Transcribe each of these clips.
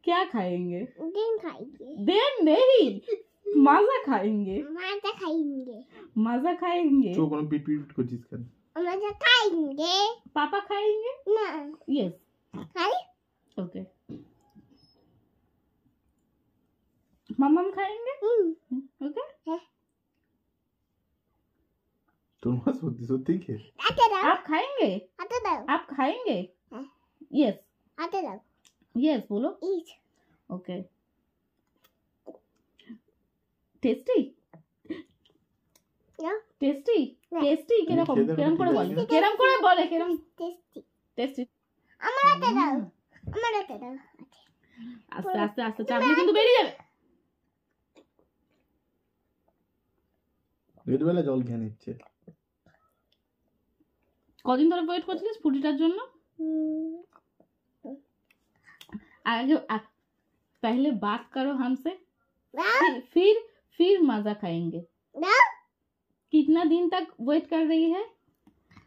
क्या खाएंगे? दिन खाएंगे। दिन नहीं, मजा खाएंगे। मजा खाएंगे। मजा खाएंगे। जो कोनो पीट पीट को चीज कर। मजा खाएंगे। पापा खाएंगे? ना। यस। खाए? ओके। मम्मम खाएंगे? ओके। तुम सोती के? आते दाओ। आप खाएंगे? आते दाओ। आप खाएंगे? हाँ। यस। आते दाओ। यस बोलो। Eat. ओके। টেস্টি? না। টেস্টি? না। টেস্টি কিরকম? খেতে কিরকম করে খেতে বলে? খেতে। কিরকম করে বলে? কিরকম Tasty. টেস্টি? আমার হাতে দাও। আমার হাতে দাও। আস্তে আস্তে আস্তে চাপলে কিন্তু বেরিয়ে যাবে। দুপুরবেলা জল খেয়ে নিচ্ছে। কদিন ধরে ওয়েট করছিলিস ফুটিটার জন্য? आगे पहले बात करो हमसे, फिर मजा खाएंगे। कितना दिन तक वेट कर रही है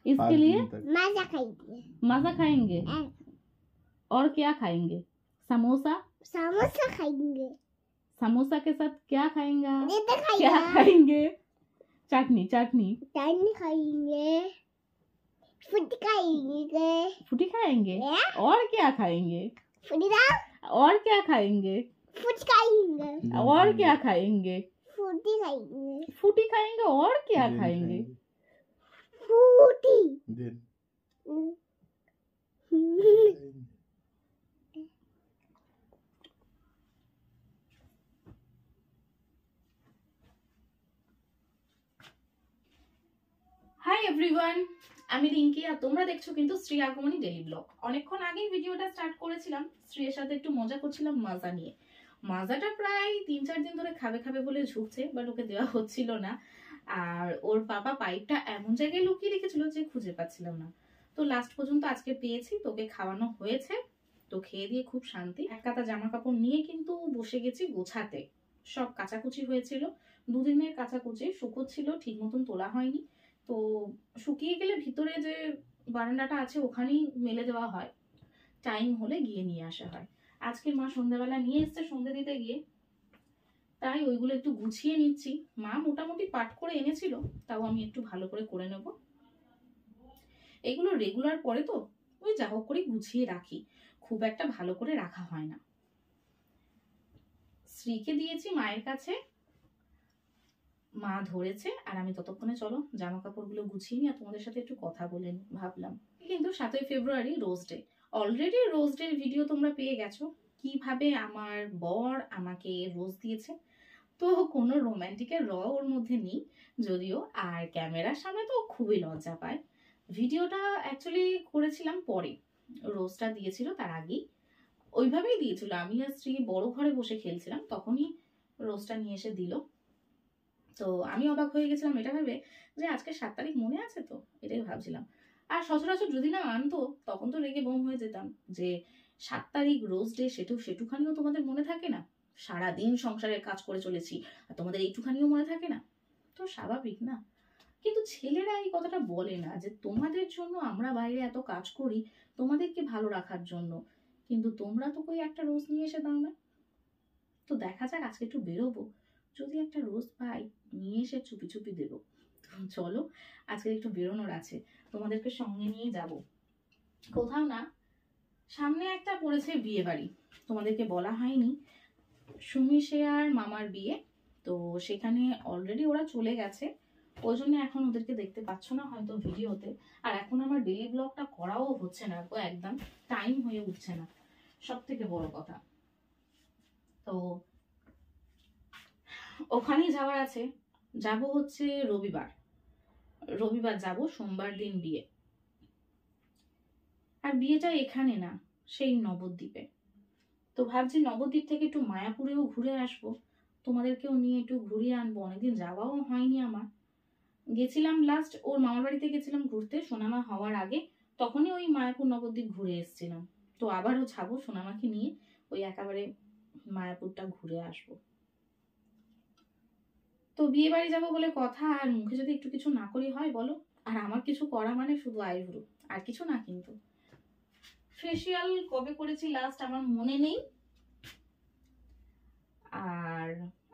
इसके लिए? मजा खाएंगे। मजा खाएंगे। और क्या खाएंगे? समोसा? समोसा खाएंगे। समोसा के साथ क्या खाएंगा? क्या क्या खाएंगे? चटनी। चाटनी खाएंगे। फूटी खाएंगे। फूटी खाएंगे। और क्या खाएंगे? फूटी दाओ। और क्या खाएंगे? फूटी खाएंगे। और क्या खाएंगे? फूटी खाएंगे। फूटी खाएंगे। और क्या खाएंगे? फूटी। दिन। হাই এভরিওয়ান, আমি রিঙ্কি আর তোমরা দেখছো কিন্তু শ্রী আগমনী ডেইলি ব্লগ। অনেকক্ষণ আগেই ভিডিওটা স্টার্ট করেছিলাম, শ্রীর সাথে একটু মজা করছিলাম মাজা নিয়ে। মাজাটা প্রায় 3-4 দিন ধরে খাবে খাবে বলে ঝুঁকছে, বাট ওকে দেওয়া হচ্ছিল না। আর ওর পাপা পাইপটা এমন জায়গায় লুকিয়ে রেখেছিল যে খুঁজে পাচ্ছিলাম না। তো লাস্ট পর্যন্ত আজকে পেয়েছি, তোকে খাওয়ানো হয়েছে। তো খেয়ে দিয়ে খুব শান্তি। এক কাতা জামা কাপড় নিয়ে কিন্তু বসে গেছি গোছাতে। সব কাচাকুচি হয়েছিল, 2 দিনের কাচাকুচি, শুকোচ্ছিল, ঠিক মতন তোলা হয়নি। তো শুকিয়ে গেলে ভিতরে যে বারান্দাটা আছে ওখানেই মেলে দেওয়া হয়, টাইম হলে গিয়ে নিয়ে আসা হয়। আজকে মা সন্ধ্যাবেলা নিয়ে এসছে সন্ধ্যে দিতে গিয়ে, তাই ওইগুলো একটু গুছিয়ে নিচ্ছি। মা মোটামুটি পাট করে এনেছিল, তাও আমি একটু ভালো করে করে নেব। এগুলো রেগুলার পরে তো ওই যা হোক করে গুছিয়ে রাখি, খুব একটা ভালো করে রাখা হয় না। শ্রীকে দিয়েছি মায়ের কাছে, মা ধরেছে, আর আমি ততক্ষণে চলো জামা কাপড়গুলো গুছিয়ে নিই আর তোমাদের সাথে একটু কথা বলে ভাবলাম। কিন্তু 7ই February rose day, already rose day video তোমরা পেয়ে গেছো, কিভাবে আমার বর আমাকে রোজ দিয়েছে। তো কোনো রোমান্টিকের ওর মধ্যে নেই যদিও, আর ক্যামেরার সামনে তো খুবই লজ্জা পায়। ভিডিওটা অ্যাকচুয়ালি করেছিলাম পরে, রোজটা দিয়েছিল তার আগেই, ওইভাবেই দিয়েছিল। আমি আর শ্রী বড় ঘরে বসে খেলছিলাম, তখনই রোজটা নিয়ে এসে দিল। তো আমি অবাক হয়ে গেছিলাম এটা ভেবে যে আজকে 7 তারিখ মনে আছে তো, এটাই ভাবছিলাম। আর সচরাচর যদি না আনতো তখন তো রেগে বোম হয়ে যেতাম যে 7 তারিখ রোজ ডে, সেটুখানিও তোমাদের মনে থাকে না? সারাদিন সংসারের কাজ করে চলেছি আর তোমাদের এইটুখানিও মনে থাকে না? তো স্বাভাবিক না। কিন্তু ছেলেরা এই কথাটা বলে না যে তোমাদের জন্য আমরা বাইরে এত কাজ করি, তোমাদেরকে ভালো রাখার জন্য, কিন্তু তোমরা তো কই একটা রোজ নিয়ে এসে দাও না। তো দেখা যাক, আজকে একটু বেরোবো, যদি একটা রোজ পাই নিয়ে এসে চুপি চুপি দেবো। চলো আজকে একটু বেরোনোর আছে, তোমাদেরকে সঙ্গে নিয়ে যাব কোথাও না। সামনে একটা পড়েছে বিয়ে বাড়ি, তোমাদেরকে বলা হয়নি, সুমি সে আর মামার বিয়ে। তো সেখানে অলরেডি ওরা চলে গেছে, ওই জন্য এখন ওদেরকে দেখতে পাচ্ছ না হয়তো ভিডিওতে। আর এখন আমার ডেইলি ব্লগটা করাও হচ্ছে না, একদম টাইম হয়ে উঠছে না, সব থেকে বড় কথা। তো ওখানেই যাওয়ার আছে, যাব হচ্ছে রবিবার যাব, সোমবার দিন বিয়ে। আর বিয়েটা এখানে না, সেই নবদ্বীপে। তো ভাবছি নবদ্বীপ থেকে একটু মায়াপুরেও ঘুরে আসবো, তোমাদেরকেও নিয়ে একটু ঘুরিয়ে আনবো, অনেকদিন যাওয়াও হয়নি আমার। গেছিলাম লাস্ট ওর মামার বাড়িতে গেছিলাম ঘুরতে সোনামা হওয়ার আগে, তখনই ওই মায়াপুর নবদ্বীপ ঘুরে এসেছিলাম। তো আবারও যাবো সোনামাকে নিয়ে, ওই একেবারে মায়াপুরটা ঘুরে আসবো। তো বিয়ে বাড়ি যাবো বলে কথা, আর মুখে যদি একটু কিছু না করি হয় বলো? আর আমার কিছু করা মানে শুধু আইব্রো, আর কিছু না। কিন্তু ফেসিয়াল কবে করেছি লাস্ট আমার মনে নেই, আর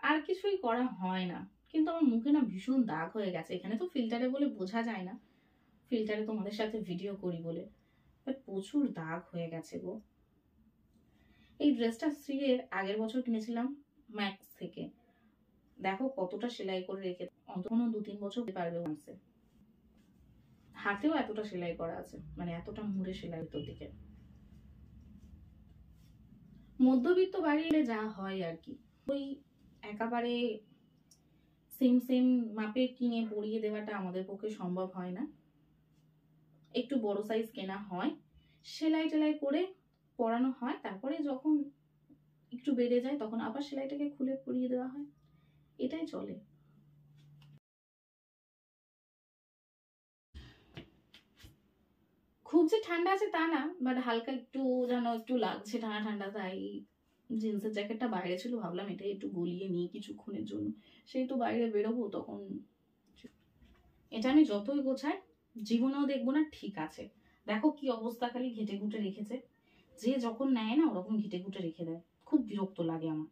আর কিছুই করা হয় না, কিন্তু আমার মুখে না ভীষণ দাগ হয়ে গেছে। এখানে তো ফিল্টারে বলে বোঝা যায় না, ফিল্টারে তোমাদের সাথে ভিডিও করি বলে, বাট প্রচুর দাগ হয়ে গেছে গো। এই ড্রেসটা শ্রীয়ের আগের বছর কিনেছিলাম ম্যাক্স থেকে। দেখো কতটা সেলাই করে রেখে, অন্তত 2-3 বছর পারবে মাসে। হাতেও এতটা সেলাই করা আছে, মানে এতটা মুড়ে সেলাই ভিতর দিকে। মধ্যবিত্ত বাড়ি এলে যা হয় আর কি, ওই একেবারে সেম সেম মাপে কিনে পরিয়ে দেওয়াটা আমাদের পক্ষে সম্ভব হয় না। একটু বড় সাইজ কেনা হয়, সেলাই টেলাই করে পরানো হয়, তারপরে যখন একটু বেড়ে যায় তখন আবার সেলাইটাকে খুলে পরিয়ে দেওয়া হয়, এটাই চলে। খুব যে ঠান্ডা আছে তা না, বাট হালকা একটু যেন একটু লাগছে ঠান্ডা ঠান্ডা, তাই জিন্সের জ্যাকেটটা বাইরে ছিল, ভাবলাম এটাই একটু গলিয়ে নিই কিছুক্ষণের জন্য, সেই তো বাইরে বেরোবো তখন। এটা আমি যতই গোছাই জীবনেও দেখবো না ঠিক আছে। দেখো কি অবস্থা, খালি ঘেটে ঘুটে রেখেছে। যে যখন নেয় না ওরকম ঘেটে ঘুটে রেখে দেয়, খুব বিরক্ত লাগে আমার।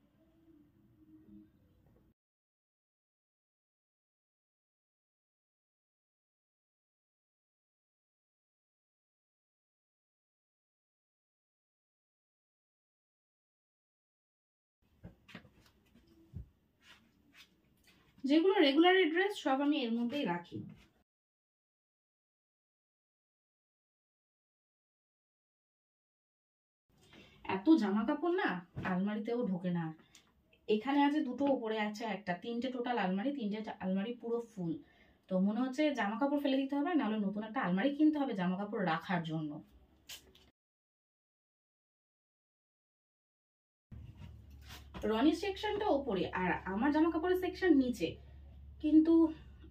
যেগুলো রেগুলার ড্রেস সব আমি এর মধ্যেই রাখি। এত জামা কাপড় না আলমারিতেও ঢোকে না। এখানে আছে দুটো, উপরে আছে একটা, 3টে টোটাল আলমারি, 3টে আলমারি পুরো ফুল। তো মনে হচ্ছে জামা কাপড় ফেলে দিতে হবে, নাহলে নতুন একটা আলমারি কিনতে হবে জামা কাপড় রাখার জন্য। রনির সেকশনটা ওপরে আর আমার জামা কাপড়ের সেকশন নিচে, কিন্তু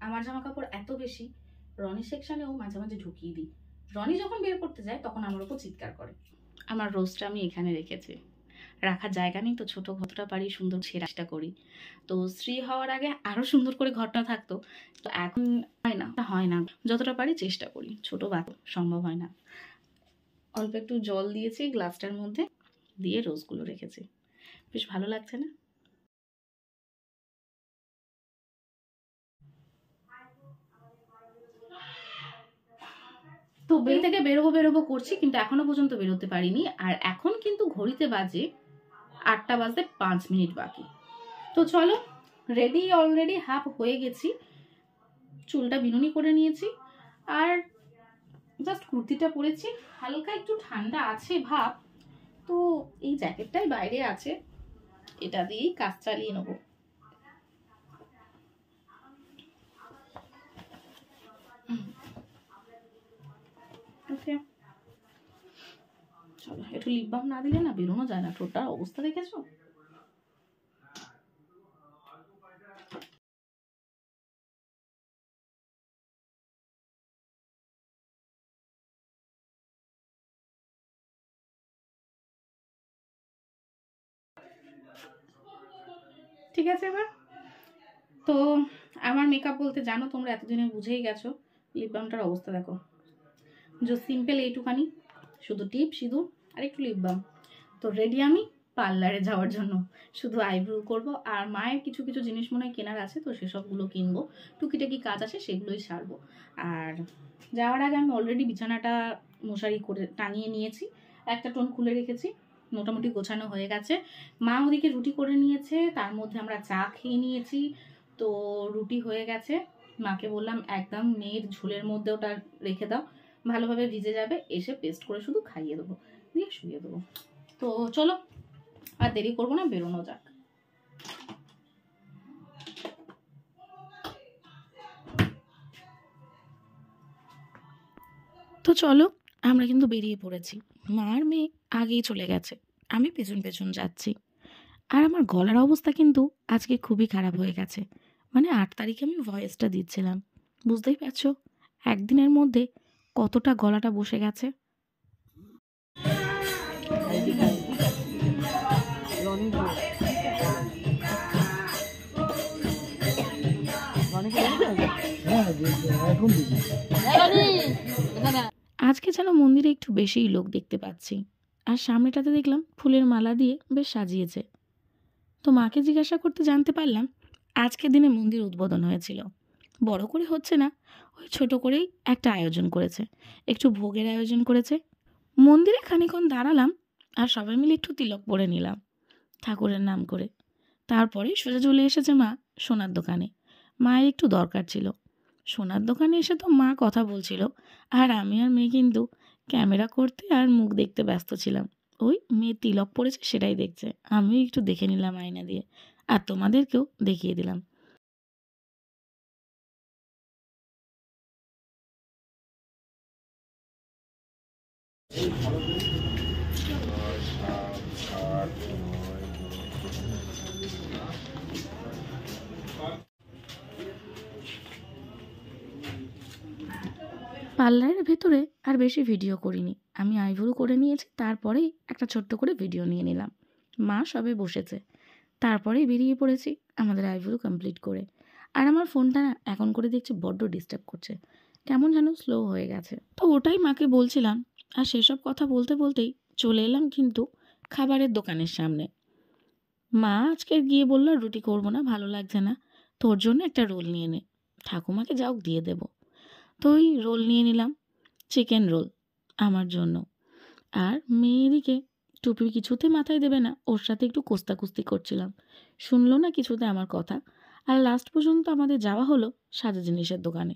আমার জামা কাপড় এত বেশি, রনির সেকশনেও মাঝে মাঝে ঢুকিয়ে দিই। রনি যখন বের করতে যায় তখন আমার উপর চিৎকার করে। আমার রোজটা আমি এখানে রেখেছি, রাখার জায়গা নেই তো ছোট ঘরটা পারি সুন্দর ছেড়াটা করি। তো স্ত্রী হওয়ার আগে আরো সুন্দর করে ঘরটা থাকতো, তো এখন হয় না, যতটা পারি চেষ্টা করি, ছোট বাচ্চা সম্ভব হয় না। অল্প একটু জল দিয়েছি গ্লাসটার মধ্যে, দিয়ে রোজগুলো রেখেছি, বেশ ভালো লাগছে না? তো বের থেকে বেরোবো করছি, কিন্তু এখনো পর্যন্ত বেরোতে পারিনি। আর এখন কিন্তু ঘড়িতে বাজে 8টা বাজতে 5 মিনিট বাকি। তো চলো, রেডি অলরেডি হাফ হয়ে গেছি, চুলটা বিনুনি করে নিয়েছি, আর জাস্ট কুর্তিটা পরেছি। হালকা একটু ঠান্ডা আছে ভাব, তো এই জ্যাকেটটাই বাইরে আছে, এটা দিয়েই কাজ চালিয়ে নেবো। ওকে চলো, একটু লিপ বাম না দিলে না বেরোনো যায় না, ঠোঁটটার অবস্থা দেখেছো? ঠিক আছে এবার তো আমার মেকআপ বলতে জানো তোমরা এতদিনে বুঝেই গেছো, লিপ বামটার অবস্থা দেখো, যে সিম্পল এইটুখানি, শুধু টিপ সিঁদুর আর একটু লিপ বাম। তো রেডি আমি পার্লারে যাওয়ার জন্য, শুধু আইব্রো করব, আর মায়ের কিছু কিছু জিনিস মনে হয় কেনার আছে, তো সেসবগুলো কিনবো, টুকিটাকি কাজ আছে সেগুলোই সারবো। আর যাওয়ার আগে আমি অলরেডি বিছানাটা মশারি করে টাঙিয়ে নিয়েছি, একটা টোন খুলে রেখেছি, মোটামুটি গোছানো হয়ে গেছে। মা ওদিকে রুটি করে নিয়েছে, তার মধ্যে আমরা চা খেয়ে নিয়েছি, তো রুটি হয়ে গেছে। মাকে বললাম একদম মেয়ের ঝোলের মধ্যে ওটা রেখে দাও, ভালোভাবে ভিজে যাবে, এসে পেস্ট করে শুধু খাইয়ে দেবো, দিয়ে শুয়ে দেবো। তো চলো আর দেরি করবো না, বেরোনো যাক। তো চলো আমরা কিন্তু বেরিয়ে পড়েছি, মা আর মেয়ে আগেই চলে গেছে, আমি পেছন পেছন যাচ্ছি। আর আমার গলার অবস্থা কিন্তু আজকে খুবই খারাপ হয়ে গেছে, মানে 8 তারিখে আমি ভয়েসটা দিচ্ছিলাম, বুঝতেই পারছো একদিনের মধ্যে কতটা গলাটা বসে গেছে। আজকে যেন মন্দিরে একটু বেশিই লোক দেখতে পাচ্ছি, আর সামনেটাতে দেখলাম ফুলের মালা দিয়ে বেশ সাজিয়েছে। তো মাকে জিজ্ঞাসা করতে জানতে পারলাম আজকের দিনে মন্দির উদ্বোধন হয়েছিল। বড় করে হচ্ছে না, ওই ছোট করেই একটা আয়োজন করেছে, একটু ভোগের আয়োজন করেছে। মন্দিরে খানিকক্ষণ দাঁড়ালাম আর সবাই মিলে একটু তিলক পরে নিলাম ঠাকুরের নাম করে। তারপরে সোজা চলে এসেছে মা সোনার দোকানে। মায়ের একটু দরকার ছিল। সোনার দোকানে এসে তো মা কথা বলছিল, আর আমি আর মেয়ে কিন্তু ক্যামেরা করতে আর মুখ দেখতে ব্যস্ত ছিলাম। ওই মেয়ে তিলক পড়েছে সেটাই দেখছে, আমিও একটু দেখে নিলাম আয়না দিয়ে, আর তোমাদেরকেও দেখিয়ে দিলাম। পার্লারের ভেতরে আর বেশি ভিডিও করিনি, আমি আইব্রো করে নিয়েছি, তারপরেই একটা ছোট্ট করে ভিডিও নিয়ে নিলাম। মা সবে বসেছে, তারপরেই বেরিয়ে পড়েছি আমাদের আইব্রো কমপ্লিট করে। আর আমার ফোনটা না এখন করে দেখছি বড্ড ডিস্টার্ব করছে, কেমন যেন স্লো হয়ে গেছে। তো ওটাই মাকে বলছিলাম, আর সেসব কথা বলতে বলতেই চলে এলাম কিন্তু খাবারের দোকানের সামনে। মা আজকে গিয়ে বললো রুটি করবো না, ভালো লাগছে না, তোর জন্য একটা রোল নিয়ে নে, ঠাকুমাকে যাও দিয়ে দেবো। তো ওই রোল নিয়ে নিলাম, চিকেন রোল আমার জন্য। আর মেয়েদিকে টুপি কিছুতে মাথায় দেবে না, ওর সাথে একটু কোস্তাকুস্তি করছিলাম, শুনলো না কিছুতে আমার কথা। আর লাস্ট পর্যন্ত আমাদের যাওয়া হলো সাজা জিনিসের দোকানে।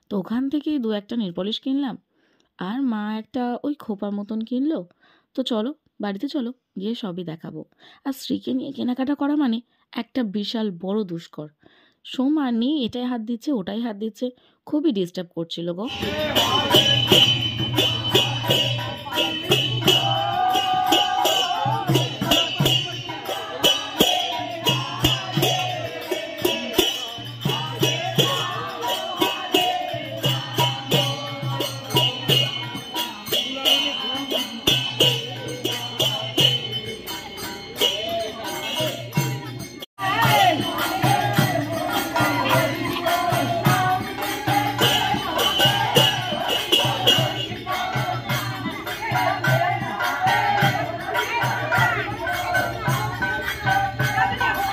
তো ওখান থেকে 2-1টা নেলপলিশ কিনলাম, আর মা একটা ওই খোপার মতন কিনলো। তো চলো বাড়িতে চলো, গিয়ে সবই দেখাবো। আর স্ত্রীকে নিয়ে কেনাকাটা করা মানে একটা বিশাল বড় দুষ্কর। সোমা নিয়ে এটাই হাত দিচ্ছে ওটাই হাত দিচ্ছে, খুবই ডিস্টার্ব করছিল গো।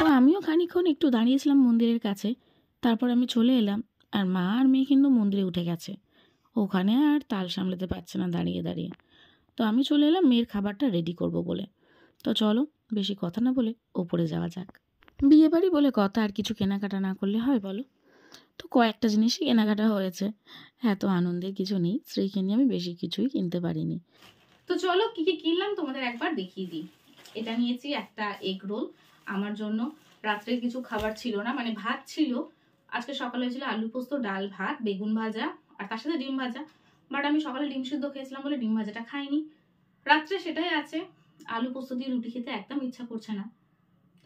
তো আমিও খানিকক্ষণ একটু দাঁড়িয়েছিলাম মন্দিরের কাছে, তারপর আমি চলে এলাম। আর মা আর মেয়ে কিন্তু মন্দিরে উঠে গেছে, ওখানে আর তাল সামলাতে পারছে না দাঁড়িয়ে দাঁড়িয়ে। তো আমি চলে এলাম মেয়ের খাবারটা রেডি করব বলে। তো চলো বেশি কথা না বলে ওপরে যাওয়া যাক। বিয়ে বাড়ি বলে কথা, আর কিছু কেনাকাটা না করলে হয় বলো? তো কয়েকটা জিনিসই কেনাকাটা হয়েছে, এত আনন্দের কিছু নেই, স্ত্রীকে নিয়ে আমি বেশি কিছুই কিনতে পারিনি। তো চলো কি কি কিনলাম তোমাদের একবার দেখিয়ে দিই। এটা নিয়েছি একটা এগ রোল আমার জন্য, রাত্রে কিছু খাবার ছিল না, মানে ভাত ছিল, আজকে সকালে হয়েছিল আলু পোস্ত, ডাল, ভাত, বেগুন ভাজা, আর তার সাথে ডিম ভাজা। বাট আমি সকালে ডিম সিদ্ধ খেয়েছিলাম বলে ডিম ভাজাটা খাইনি, রাত্রে সেটাই আছে। আলু পোস্ত দিয়ে রুটি খেতে একদম ইচ্ছা করছে না,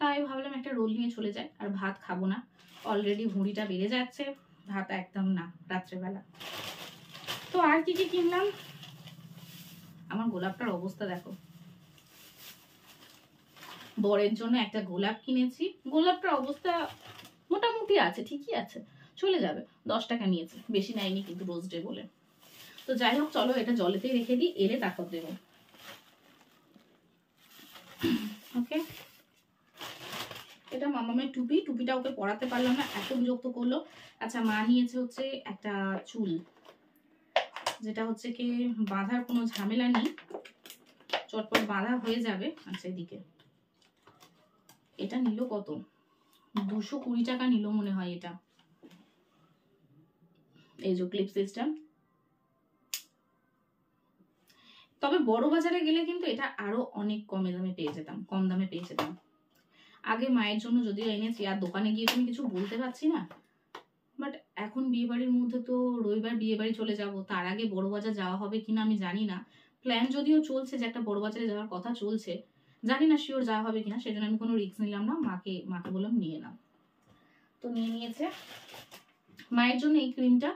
তাই ভাবলাম একটা রোল নিয়ে চলে যাই। আর ভাত খাবো না, অলরেডি ভুঁড়িটা বেড়ে যাচ্ছে, ভাত একদম না রাত্রেবেলা। তো আর কি কি কিনলাম, আমার গোলাপটার অবস্থা দেখো। বরের জন্য একটা গোলাপ কিনেছি, গোলাপটার অবস্থা মোটামুটি আছে, ঠিকই আছে, চলে যাবে। 10 টাকা নিয়েছে, বেশি নেয়নি কিন্তু রোজ ডে বলে। তো যাই হোক চলো এটা জলেতেই রেখে দিই, এলে তারপর দেবো। ওকে, এটা মামামের টুপি, টুপিটা ওকে পরাতে পারলাম না, এত বিরক্ত করলো। আচ্ছা মা নিয়েছে হচ্ছে একটা চুল, যেটা হচ্ছে কি বাঁধার কোনো ঝামেলা নেই, চটপট বাঁধা হয়ে যাবে। আচ্ছা এদিকে এটা নিল কত, 220 টাকা নিল মনে হয় এটা, এই যে ক্লিপ সিস্টেম। তবে বড় বাজারে গেলে কিন্তু এটা আরো অনেক কম দামে পেয়ে যেতাম। আগে মায়ের জন্য যদিও এনেছি, আর দোকানে গিয়ে তুমি কিছু বলতে পারছি না, বাট এখন বিয়ে বাড়ির মধ্যে তো রবিবার বিয়ে বাড়ি চলে যাব, তার আগে বড় বাজার যাওয়া হবে কিনা আমি জানি না। প্ল্যান যদিও চলছে যে একটা বড় বাজারে যাওয়ার কথা চলছে, জানি না শিওর যাওয়া হবে কিনা, সেজন্য আমি কোনো রিস্ক নিলাম না, মাকে বললাম নিয়ে নাও। তো নিয়ে নিয়েছে। মায়ের জন্য এই ক্রিমটা,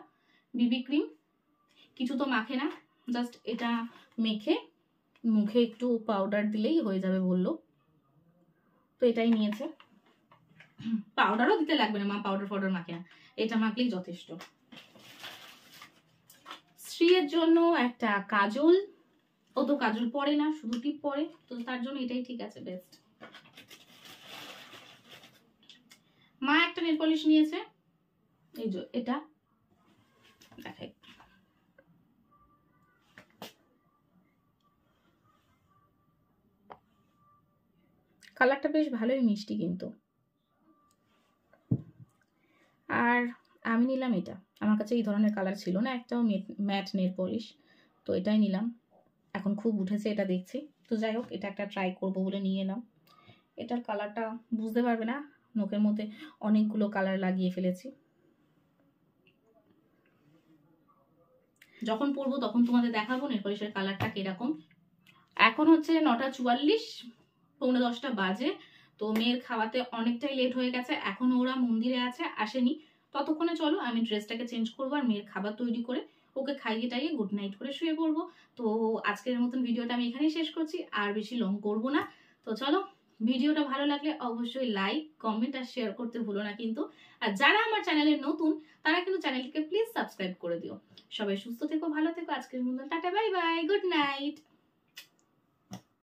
বিবি ক্রিম, কিছু তো মাখে না, জাস্ট এটা মেখে মুখে একটু পাউডার দিলেই হয়ে যাবে বললো, তো এটাই নিয়েছে। পাউডারও দিতে লাগবে না, মা পাউডার মাখে না, এটা মাখলেই যথেষ্ট। স্ত্রীর জন্য একটা কাজল, ও তো কাজল পরে না, শুধু টিপ পরে, তো তার জন্য এটাই ঠিক আছে, বেস্ট। নেল পলিশ নিয়েছে, এই যে এটা দেখাই, কালারটা বেশ ভালোই মিষ্টি কিন্তু। আর আমি নিলাম এটা, আমার কাছে এই ধরনের কালার ছিল না একটাও, ম্যাট নেল পলিশ, তো এটাই নিলাম। এখন খুব উঠেছে এটা দেখছি, তো যাই হোক এটা একটা ট্রাই করবো বলে নিয়ে এলাম। এটার কালারটা বুঝতে পারবে না, নখের মধ্যে অনেকগুলো কালার লাগিয়ে ফেলেছি। যখন পরবো তখন তোমাদের দেখাবো নেল পলিশের কালারটা কিরকম। এখন হচ্ছে 9:44, 9:45 বাজে। তো মেয়ের খাওয়াতে অনেকটাই লেট হয়ে গেছে, এখন ওরা মন্দিরে আছে, আসেনি। ততক্ষণে চলো আমি ড্রেসটাকে চেঞ্জ করবো আর মেয়ের খাবার তৈরি করে ওকে খাইয়ে টাইয়ে গুড নাইট করে শুয়ে পড়বো। তো আজকের মতন ভিডিওটা আমি এখানেই শেষ করছি, আর বেশি লং করবো না। তো চলো, ভিডিওটা ভালো লাগলে অবশ্যই লাইক, কমেন্ট আর শেয়ার করতে ভুলো না কিন্তু। আর যারা আমার চ্যানেলে নতুন তারা কিন্তু চ্যানেলটিকে প্লিজ সাবস্ক্রাইব করে দিও। সবাই সুস্থ থেকো, ভালো থেকো, আজকের মতন tata, bye bye, good night.